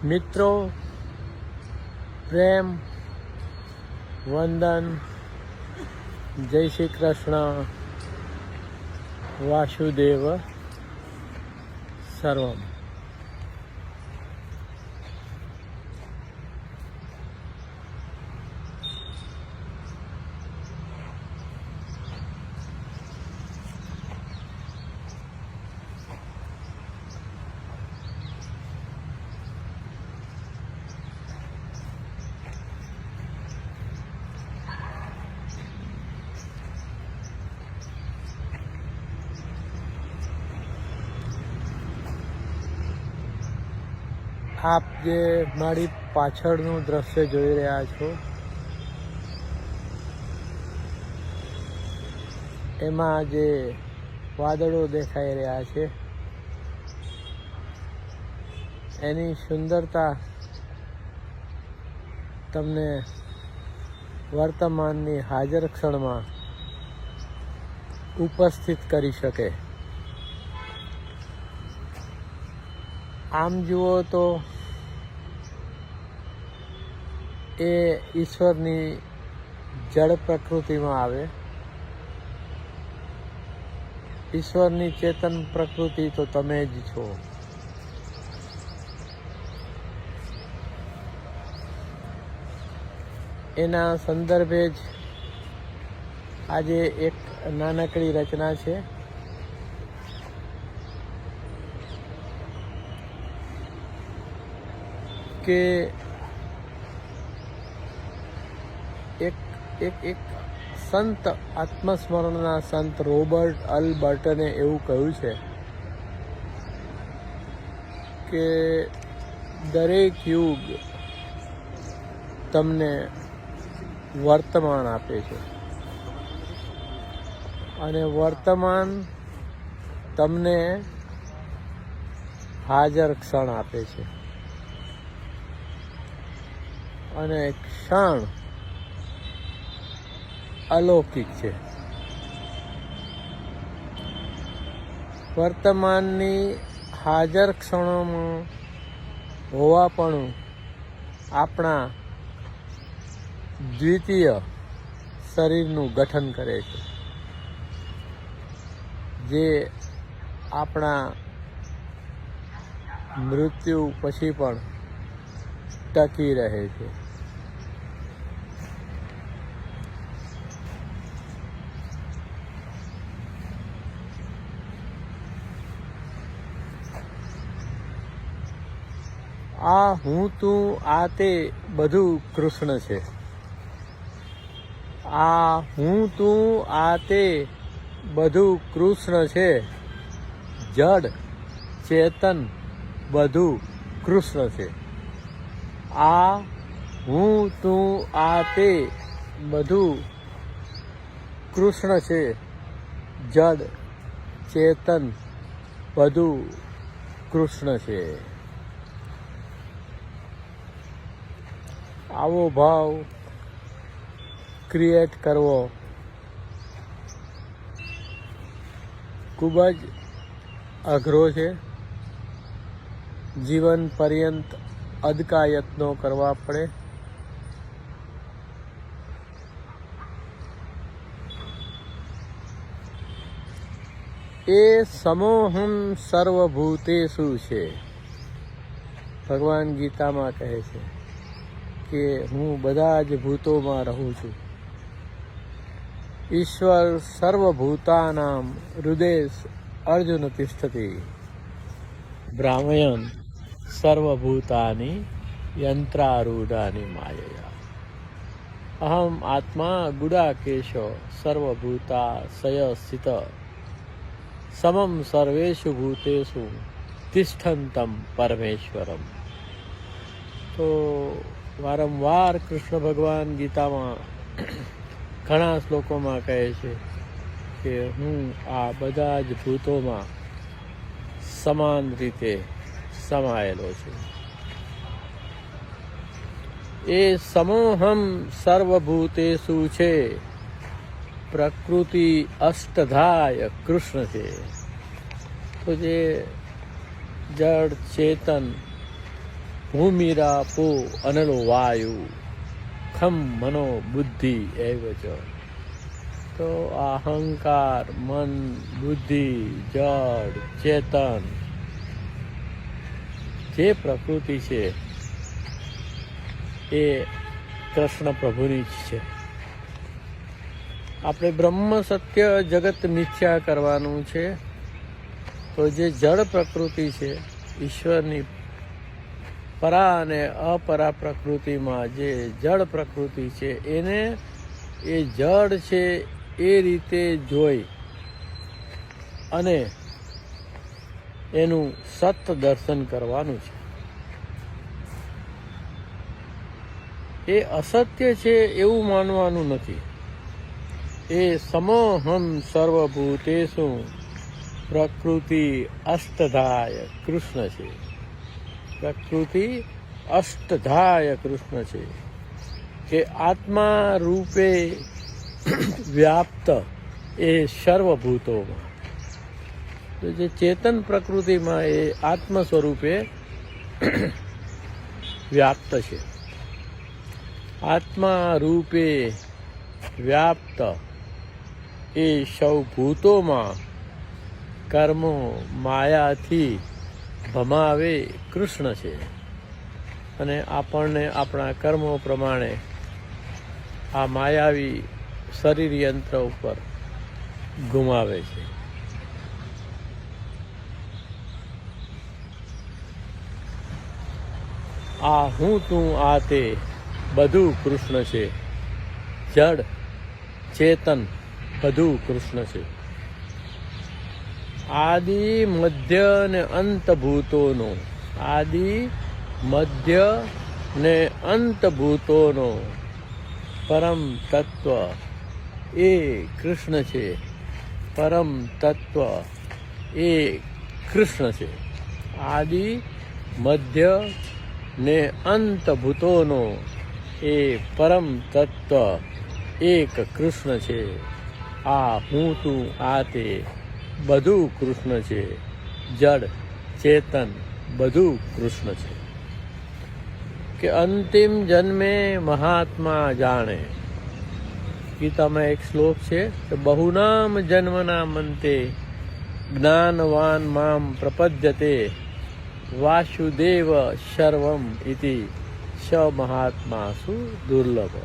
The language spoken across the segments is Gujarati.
મિત્રો, પ્રેમ, વંદન, જય શ્રી કૃષ્ણ, વાસુદેવ સર્વમ. આપ જે મારી પાછળનું દ્રશ્ય જોઈ રહ્યા છો, એમાં જે વાદળો દેખાઈ રહ્યા છે એની સુંદરતા તમને વર્તમાનની હાજર ક્ષણમાં ઉપસ્થિત કરી શકે. આમ જુઓ તો એ ઈશ્વરની જળ પ્રકૃતિમાં આવે. ઈશ્વરની ચેતન પ્રકૃતિ તો તમે જ છો. એના સંદર્ભે જ આજે એક નાનકડી રચના છે. કે એક સંત, આત્મસ્મરણના સંત રોબર્ટ અલબર્ટને એવું કહ્યું છે કે દરેક યુગ તમને વર્તમાન આપે છે અને વર્તમાન તમને હાજર ક્ષણ આપે છે અને ક્ષણ અલૌકિક છે. વર્તમાનની હાજર ક્ષણોમાં હોવાપણું આપણા દ્વિતીય શરીરનું ગઠન કરે છે, જે આપણા મૃત્યુ પછી પણ ટકી રહે છે. આ હું તું આ તે બધું કૃષ્ણ છે. આ હું તું આ તે બધું કૃષ્ણ છે. જડ ચેતન બધું કૃષ્ણ છે. આ હું તું આ તે બધું કૃષ્ણ છે. જડ ચેતન બધું કૃષ્ણ છે. આવો ભાવ ક્રિએટ કરવો ખૂબ જ અઘરો છે. જીવન પર્યંત અદકા યત્નો કરવા પડે. એ સમોહમ સર્વભૂતેષુ છે. ભગવાન ગીતામાં કહે છે કે હું બધા જ ભૂતોમાં રહું છું. ઈશ્વર સર્વભૂતાનામ હૃદેશ અર્જુન તિષ્ઠતિ. ભ્રામયન સર્વભૂતાની યંત્રારૂઢાની માયયા. અહમ આત્મા ગુડાકેશો સર્વભૂતાશય સ્થિત સમમ સર્વેષુ ભૂતેષુ તિષ્ઠંતમ પરમેશ્વરમ. તો વારંવાર કૃષ્ણ ભગવાન ગીતામાં ઘણા શ્લોકોમાં કહે છે કે હું આ બધા જ ભૂતોમાં સમાન રીતે સમાયેલો છું. એ સમોહમ સર્વભૂતેષુ છે. પ્રકૃતિ અષ્ટધાય કૃષ્ણ છે. તો જે જડ ચેતન ભૂમિરાપો અનલો વાયુ ખમ મનો બુદ્ધિ એવ ચ. તો અહંકાર, મન, બુદ્ધિ, જડ, ચેતન, જે પ્રકૃતિ છે એ કૃષ્ણ પ્રભુની જ છે. આપણે બ્રહ્મ સત્ય જગત મિથ્યા કરવાનું છે. તો જે જળ પ્રકૃતિ છે, ઈશ્વરની પરા અને અપરા પ્રકૃતિમાં જે જળ પ્રકૃતિ છે એને એ જળ છે એ રીતે જોઈ અને એનું સત દર્શન કરવાનું છે. એ અસત્ય છે એવું માનવાનું નથી. એ સમોહમ સર્વભૂતેષુ પ્રકૃતિ અષ્ટધાય કૃષ્ણ છે. પ્રકૃતિ અષ્ટધાય કૃષ્ણ છે કે આત્મા રૂપે વ્યાપ્ત એ સર્વભૂતોમાં. તો જે ચેતન પ્રકૃતિમાં એ આત્મ સ્વરૂપે વ્યાપ્ત છે. આત્મા રૂપે વ્યાપ્ત એ સૌ ભૂતોમાં કર્મો માયાથી ભમાવે કૃષ્ણ છે. અને આપણને આપણા કર્મો પ્રમાણે આ માયાવી શરીર યંત્ર ઉપર ગુમાવે છે. આ હું તું આ તે બધું કૃષ્ણ છે. જડ ચેતન બધું કૃષ્ણ છે. આદિ મધ્ય ને અંત ભૂતોનો, આદિ મધ્ય ને અંત ભૂતોનો પરમ તત્વ એ કૃષ્ણ છે. પરમ તત્વ એ કૃષ્ણ છે. આદિ મધ્ય ને અંત ભૂતોનો એ પરમ તત્વ એક કૃષ્ણ છે. આ હું તું આ તે બધું કૃષ્ણ છે. જડ ચેતન બધું કૃષ્ણ છે. કે અંતિમ જન્મે મહાત્મા જાણે. ગીતામાં એક શ્લોક છે કે બહુનામ જન્મના મંતે જ્ઞાનવાન મામ પ્રપદ્યતે વાસુદેવ સર્વમ ઇતિ સ મહાત્માસુ દુર્લભ.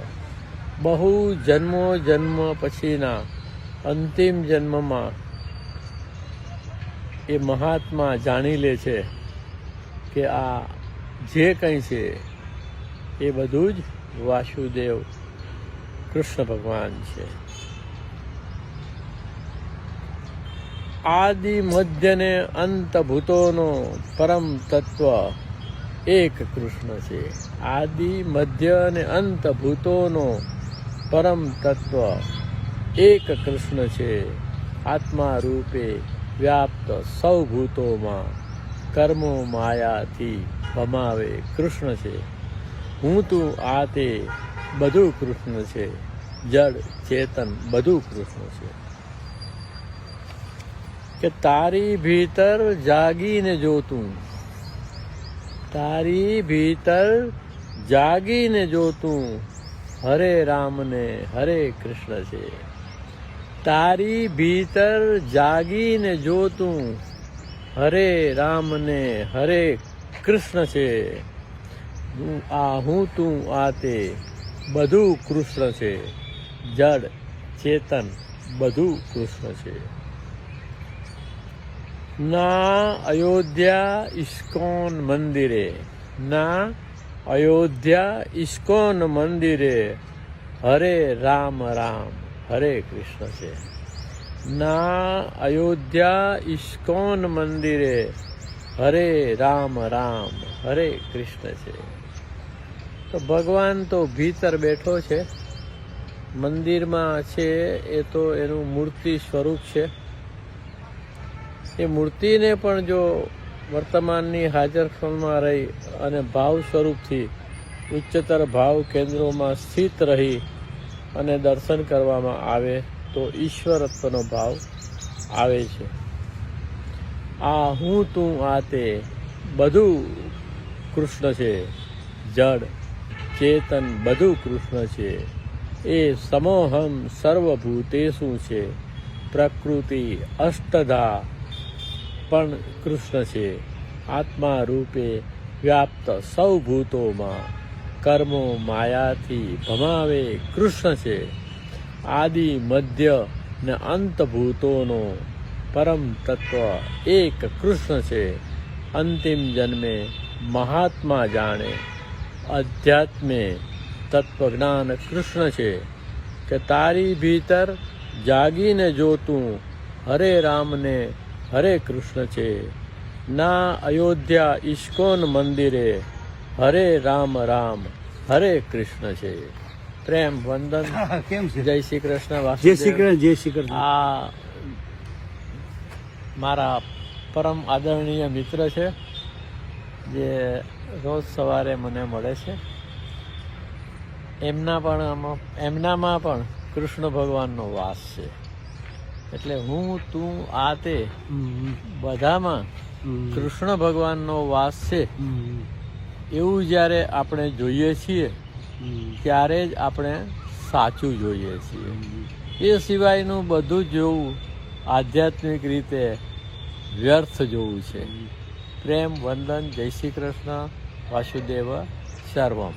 બહુ જન્મો જન્મ પછીના અંતિમ જન્મમાં એ મહાત્મા જાણી લે છે કે આ જે કંઈ છે એ બધું જ વાસુદેવ કૃષ્ણ ભગવાન છે. આદિ મધ્ય ને અંત ભૂતોનો પરમ તત્વ એક કૃષ્ણ છે. આદિ મધ્ય ને અંત ભૂતોનો પરમ તત્વ એક કૃષ્ણ છે. આત્મા રૂપે વ્યાપ્ત સૌ ભૂતોમાં કર્મો માયાથી ભમાવે કૃષ્ણ છે. હું તું આ તે બધું કૃષ્ણ છે. જડ ચેતન બધું કૃષ્ણ છે. કે તારી ભીતર જાગીને જોતું, તારી ભીતર જાગીને જોતું હરે રામ ને હરે કૃષ્ણ છે. તારી ભીતર જાગીને જોતું હરે રામ ને હરે કૃષ્ણ છે. આ હું તું આ તે બધું કૃષ્ણ છે. જડ ચેતન બધું કૃષ્ણ છે. ના અયોધ્યા ઇસ્કોન મંદિરે, ના અયોધ્યા ઇસ્કોન મંદિરે હરે રામ રામ હરે કૃષ્ણ છે. ના અયોધ્યા ઇસ્કોન મંદિરે હરે રામ રામ હરે કૃષ્ણ છે. તો ભગવાન તો ભીતર બેઠો છે, મંદિરમાં છે એ તો એનું મૂર્તિ સ્વરૂપ છે. એ મૂર્તિને પણ જો વર્તમાનની હાજર ક્ષણમાં રહી અને ભાવ સ્વરૂપથી ઉચ્ચતર ભાવ કેન્દ્રોમાં સ્થિત રહી અને દર્શન કરવામાં આવે તો ઈશ્વરત્વનો ભાવ આવે છે. આ હું તું આ તે બધું કૃષ્ણ છે, જડ ચેતન બધું કૃષ્ણ છે. એ સમોહમ સર્વભૂતેષુ છે, પ્રકૃતિ અષ્ટધા પણ કૃષ્ણ છે. આત્મા રૂપે વ્યાપ્ત સૌ ભૂતોમાં કર્મો માયાથી ભમાવે કૃષ્ણ છે. આદિ મધ્ય ને અંત ભૂતોનો પરમ તત્વ એક કૃષ્ણ છે. અંતિમ જન્મે મહાત્મા જાણે અધ્યાત્મે તત્વજ્ઞાન કૃષ્ણ છે. કે તારી ભીતર જાગીને જોતું હરે રામને હરે કૃષ્ણ છે. ના અયોધ્યા ઇસ્કોન મંદિરે હરે રામ રામ હરે કૃષ્ણ છે. પ્રેમ વંદન. કેમ છે? જય શ્રી કૃષ્ણ. જય શ્રી વાસુદેવ. કૃષ્ણ, જય શ્રી કૃષ્ણ. આ મારા પરમ આદરણીય મિત્ર છે, જે રોજ સવારે મને મળે છે. એમનામાં પણ કૃષ્ણ ભગવાનનો વાસ છે. એટલે હું તું આ તે બધામાં કૃષ્ણ ભગવાનનો વાસ છે એવું જ્યારે આપણે જોઈએ છીએ ત્યારે જ આપણે સાચું જોઈએ છીએ. એ સિવાયનું બધું જ જોવું આધ્યાત્મિક રીતે વ્યર્થ જોવું છે. પ્રેમ વંદન. જય શ્રી કૃષ્ણ. વાસુદેવ સર્વમ.